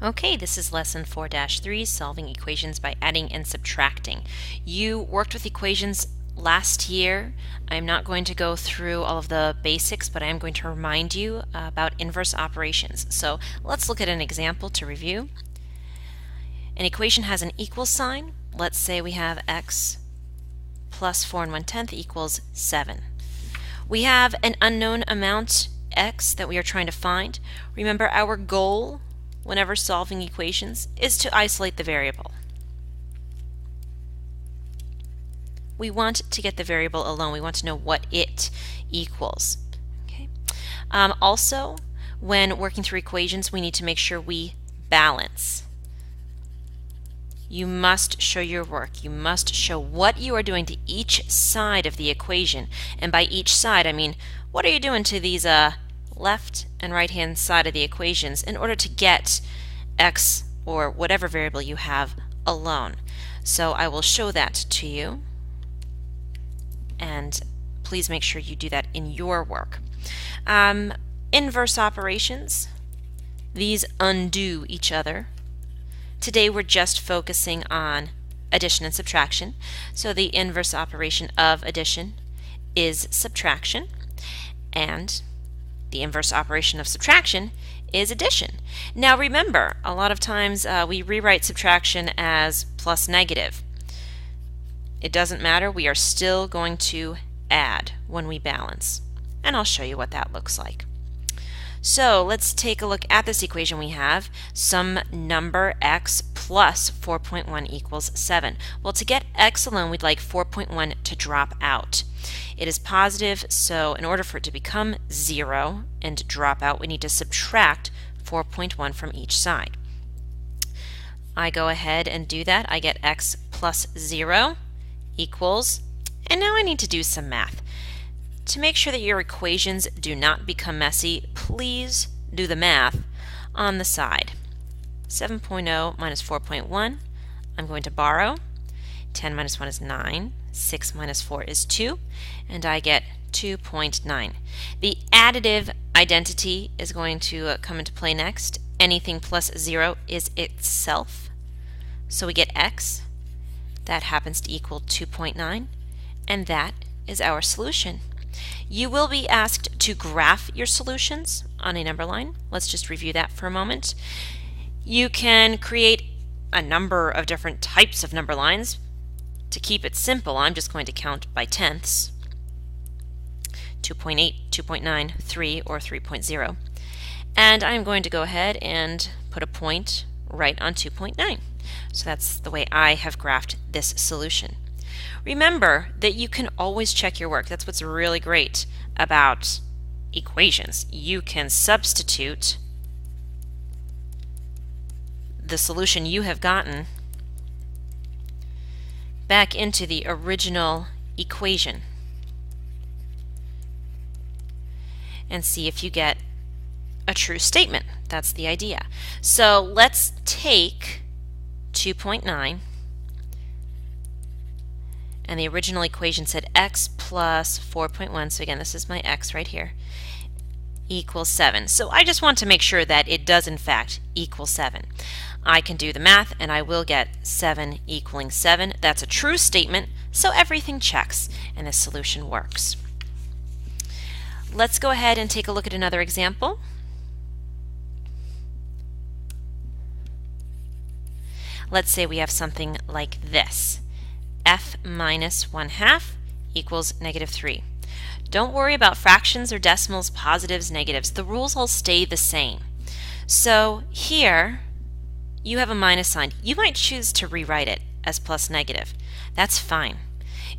Okay, this is lesson 4-3, solving equations by adding and subtracting. You worked with equations last year. I'm not going to go through all of the basics, but I am going to remind you about inverse operations. So let's look at an example to review. An equation has an equal sign. Let's say we have x plus 4 1/10 equals 7. We have an unknown amount x that we are trying to find. Remember, our goal whenever solving equations is to isolate the variable. We want to get the variable alone. We want to know what it equals. Okay. Also, when working through equations, we need to make sure we balance. You must show your work. You must show what you are doing to each side of the equation. And by each side, I mean, what are you doing to these left and right hand side of the equations in order to get x or whatever variable you have alone. So I will show that to you, and please make sure you do that in your work. Inverse operations, these undo each other. Today we're just focusing on addition and subtraction. So the inverse operation of addition is subtraction, and the inverse operation of subtraction is addition. Now remember, a lot of times we rewrite subtraction as plus negative. It doesn't matter, we are still going to add when we balance. And I'll show you what that looks like. So let's take a look at this equation we have. Some number x plus 4.1 equals 7. Well, to get x alone, we'd like 4.1 to drop out. It is positive, so in order for it to become 0 and drop out, we need to subtract 4.1 from each side. I go ahead and do that. I get x plus 0 equals, and now I need to do some math. To make sure that your equations do not become messy, please do the math on the side. 7.0 minus 4.1, I'm going to borrow. 10 minus 1 is 9. 6 minus 4 is 2, and I get 2.9. The additive identity is going to come into play next. Anything plus 0 is itself. So we get x. That happens to equal 2.9, and that is our solution. You will be asked to graph your solutions on a number line. Let's just review that for a moment. You can create a number of different types of number lines. To keep it simple, I'm just going to count by tenths. 2.8, 2.9, 3, or 3.0. And I'm going to go ahead and put a point right on 2.9. So that's the way I have graphed this solution. Remember that you can always check your work. That's what's really great about equations. You can substitute the solution you have gotten back into the original equation and see if you get a true statement. That's the idea. So let's take 2.9, and the original equation said x plus 4.1, so again this is my x right here, equals 7. So I just want to make sure that it does in fact equal 7. I can do the math and I will get 7 equaling 7. That's a true statement, so everything checks and the solution works. Let's go ahead and take a look at another example. Let's say we have something like this. F minus 1/2 equals -3. Don't worry about fractions or decimals, positives, negatives. The rules all stay the same. So here you have a minus sign. You might choose to rewrite it as plus negative. That's fine.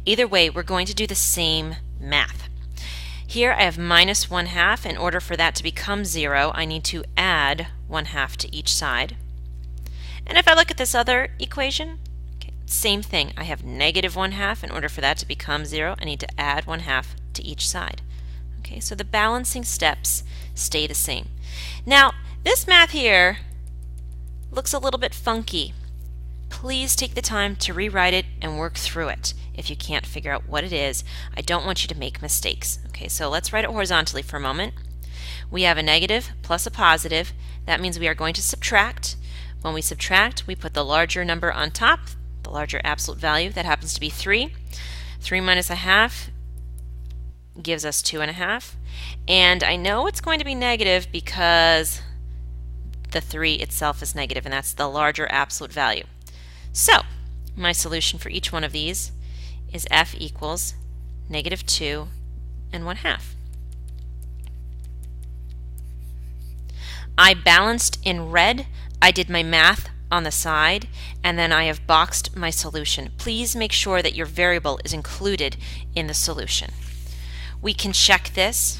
Either way, we're going to do the same math. Here I have minus 1/2. In order for that to become 0, I need to add 1/2 to each side. And if I look at this other equation, same thing. I have negative 1/2. In order for that to become 0, I need to add 1/2 to each side. Okay, so the balancing steps stay the same. Now, this math here looks a little bit funky. Please take the time to rewrite it and work through it. If you can't figure out what it is, I don't want you to make mistakes. Okay, so let's write it horizontally for a moment. We have a negative plus a positive. That means we are going to subtract. When we subtract, we put the larger number on top, the larger absolute value. That happens to be 3. 3 minus a half gives us 2.5. And I know it's going to be negative because the 3 itself is negative, and that's the larger absolute value. So my solution for each one of these is f equals negative 2 and 1/2. I balanced in red. I did my math on the side, and then I have boxed my solution. Please make sure that your variable is included in the solution. We can check this.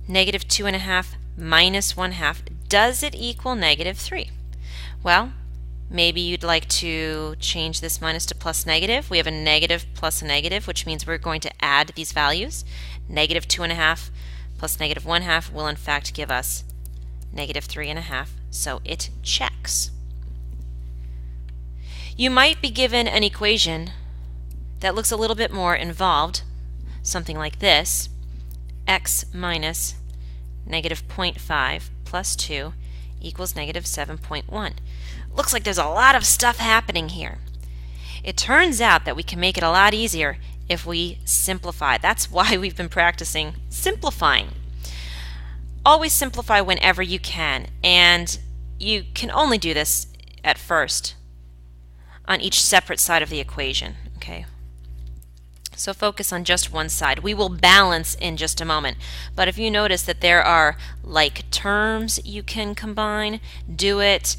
Negative 2.5 minus 1/2, does it equal negative 3? Well, maybe you'd like to change this minus to plus negative. We have a negative plus a negative, which means we're going to add these values. Negative 2.5 plus negative 1/2 will in fact give us negative 3.5, so it checks. You might be given an equation that looks a little bit more involved, something like this: x minus negative 0.5 plus 2 equals negative 7.1. Looks like there's a lot of stuff happening here. It turns out that we can make it a lot easier if we simplify. That's why we've been practicing simplifying. Always simplify whenever you can, and you can only do this at first on each separate side of the equation. Okay, so focus on just one side. We will balance in just a moment, but if you notice that there are like terms you can combine, do it.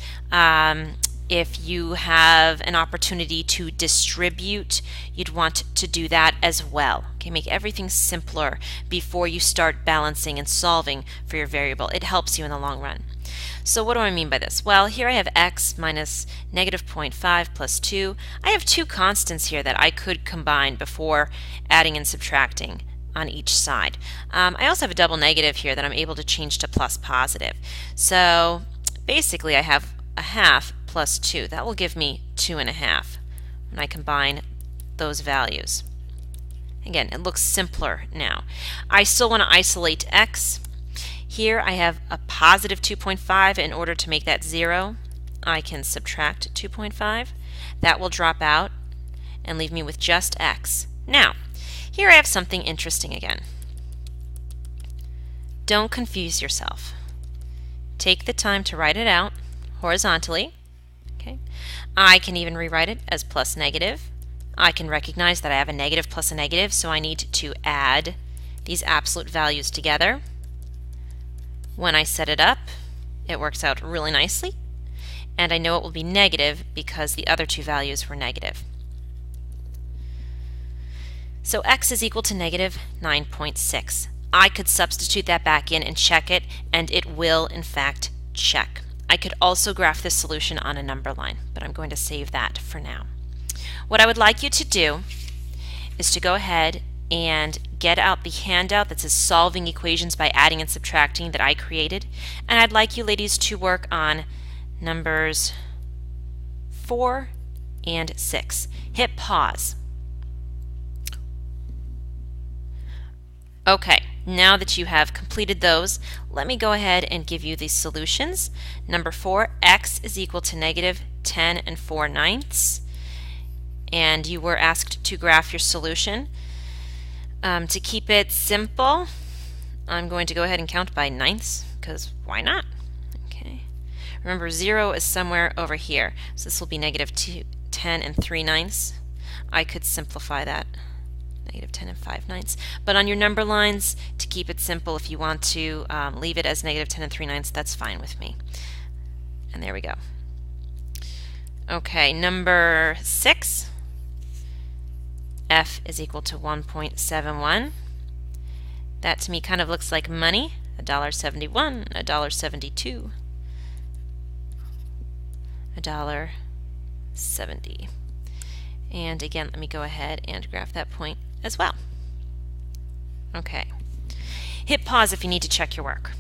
If you have an opportunity to distribute, you'd want to do that as well. Okay, make everything simpler before you start balancing and solving for your variable. It helps you in the long run. So what do I mean by this? Well, here I have x minus negative 0.5 plus 2. I have two constants here that I could combine before adding and subtracting on each side. I also have a double negative here that I'm able to change to plus positive. So basically I have a half plus 2. That will give me 2.5 when I combine those values. Again, it looks simpler now. I still want to isolate x. Here I have a positive 2.5. In order to make that 0, I can subtract 2.5. That will drop out and leave me with just x. Now, here I have something interesting again. Don't confuse yourself. Take the time to write it out horizontally. Okay. I can even rewrite it as plus negative. I can recognize that I have a negative plus a negative, so I need to add these absolute values together. When I set it up, it works out really nicely, and I know it will be negative because the other two values were negative. So x is equal to negative 9.6. I could substitute that back in and check it, and it will in fact check. I could also graph this solution on a number line, but I'm going to save that for now. What I would like you to do is to go ahead and get out the handout that says Solving Equations by Adding and Subtracting that I created, and I'd like you ladies to work on numbers 4 and 6. Hit pause. Okay, now that you have completed those, let me go ahead and give you the solutions. Number 4, x is equal to negative 10 and 4/9, and you were asked to graph your solution. To keep it simple, I'm going to go ahead and count by ninths, because why not? Okay. Remember, 0 is somewhere over here, so this will be negative 10 and 3/9. I could simplify that. Negative 10 and 5/9. But on your number lines, to keep it simple, if you want to leave it as negative 10 and 3/9, that's fine with me. And there we go. Okay, number 6. F is equal to 1.71. That to me kind of looks like money. $1.71, $1.72, $1.70. And again, let me go ahead and graph that point as well. Okay. Hit pause if you need to check your work.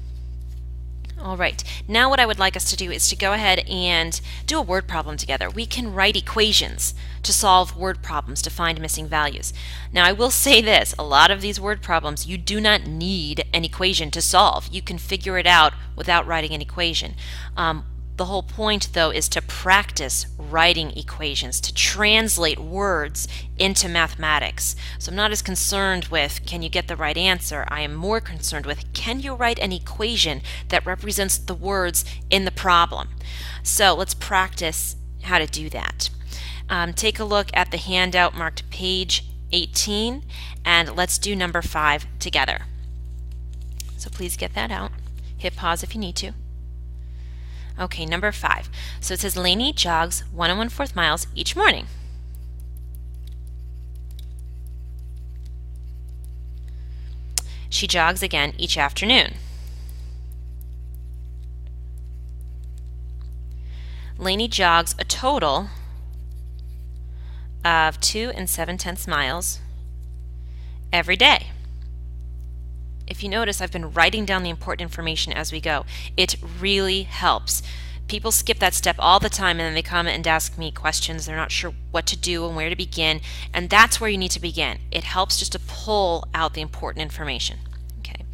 All right, now what I would like us to do is to go ahead and do a word problem together. We can write equations to solve word problems to find missing values. Now I will say this, a lot of these word problems you do not need an equation to solve. You can figure it out without writing an equation. The whole point, though, is to practice writing equations, to translate words into mathematics. So I'm not as concerned with can you get the right answer. I am more concerned with can you write an equation that represents the words in the problem. So let's practice how to do that. Take a look at the handout marked page 18, and let's do number 5 together. So please get that out. Hit pause if you need to. Okay, number 5. So it says Lainey jogs 1 1/4 miles each morning. She jogs again each afternoon. Lainey jogs a total of 2 7/10 miles every day. If you notice, I've been writing down the important information as we go. It really helps. People skip that step all the time and then they come and ask me questions. They're not sure what to do and where to begin, and that's where you need to begin. It helps just to pull out the important information. Okay.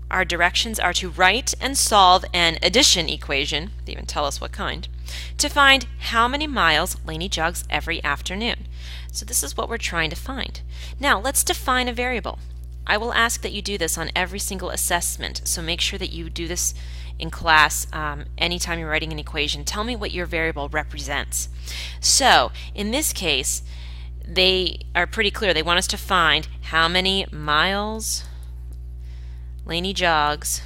Our directions are to write and solve an addition equation, they even tell us what kind, to find how many miles Lainey jogs every afternoon. So this is what we're trying to find. Now let's define a variable. I will ask that you do this on every single assessment, so make sure that you do this in class anytime you're writing an equation. Tell me what your variable represents. So in this case, they are pretty clear. They want us to find how many miles Lainey jogs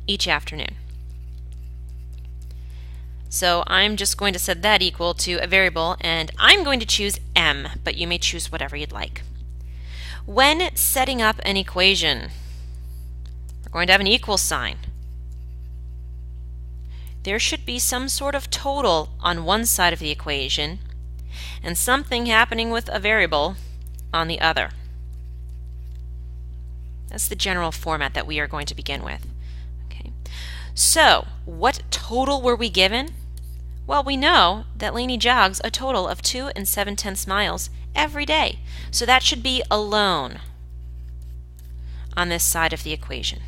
each afternoon. So I'm just going to set that equal to a variable, and I'm going to choose m, but you may choose whatever you'd like. When setting up an equation, we're going to have an equal sign. There should be some sort of total on one side of the equation and something happening with a variable on the other. That's the general format that we are going to begin with. Okay. So, what total were we given? Well, we know that Lainey jogs a total of 2 7/10 miles every day. So that should be alone on this side of the equation.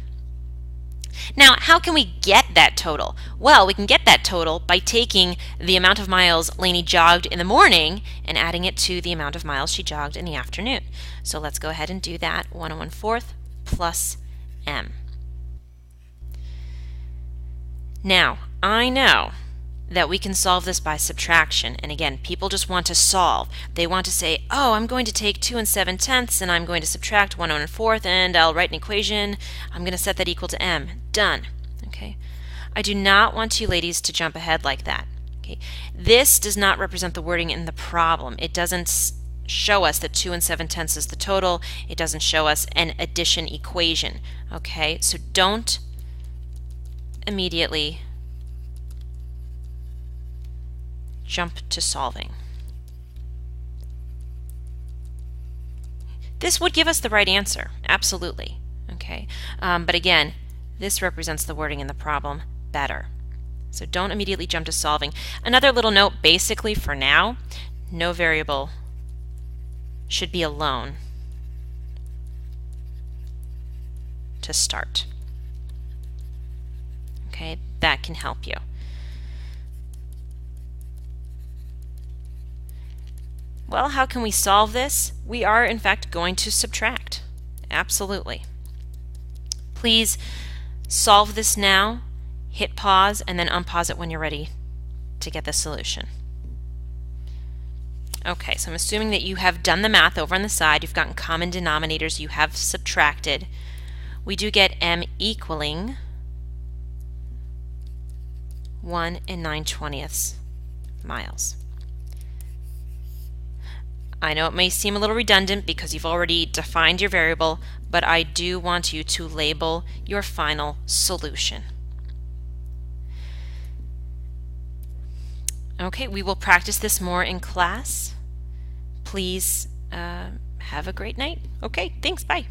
Now, how can we get that total? Well, we can get that total by taking the amount of miles Lainey jogged in the morning and adding it to the amount of miles she jogged in the afternoon. So let's go ahead and do that. 1 1/4 plus m. Now, I know that we can solve this by subtraction. And again, people just want to solve. They want to say, oh, I'm going to take 2 7/10 and I'm going to subtract 1 1/4 and I'll write an equation. I'm going to set that equal to m. Done. Okay. I do not want you ladies to jump ahead like that. Okay. This does not represent the wording in the problem. It doesn't show us that 2 7/10 is the total. It doesn't show us an addition equation. Okay. So don't immediately jump to solving. This would give us the right answer, absolutely. Okay, but again, this represents the wording in the problem better. So don't immediately jump to solving. Another little note, basically for now, no variable should be alone to start. Okay, that can help you. Well, how can we solve this? We are, in fact, going to subtract. Absolutely. Please solve this now, hit pause, and then unpause it when you're ready to get the solution. Okay, so I'm assuming that you have done the math over on the side. You've gotten common denominators. You have subtracted. We do get m equaling 1 9/20 miles. I know it may seem a little redundant because you've already defined your variable, but I do want you to label your final solution. Okay, we will practice this more in class. Please have a great night. Okay, thanks, bye.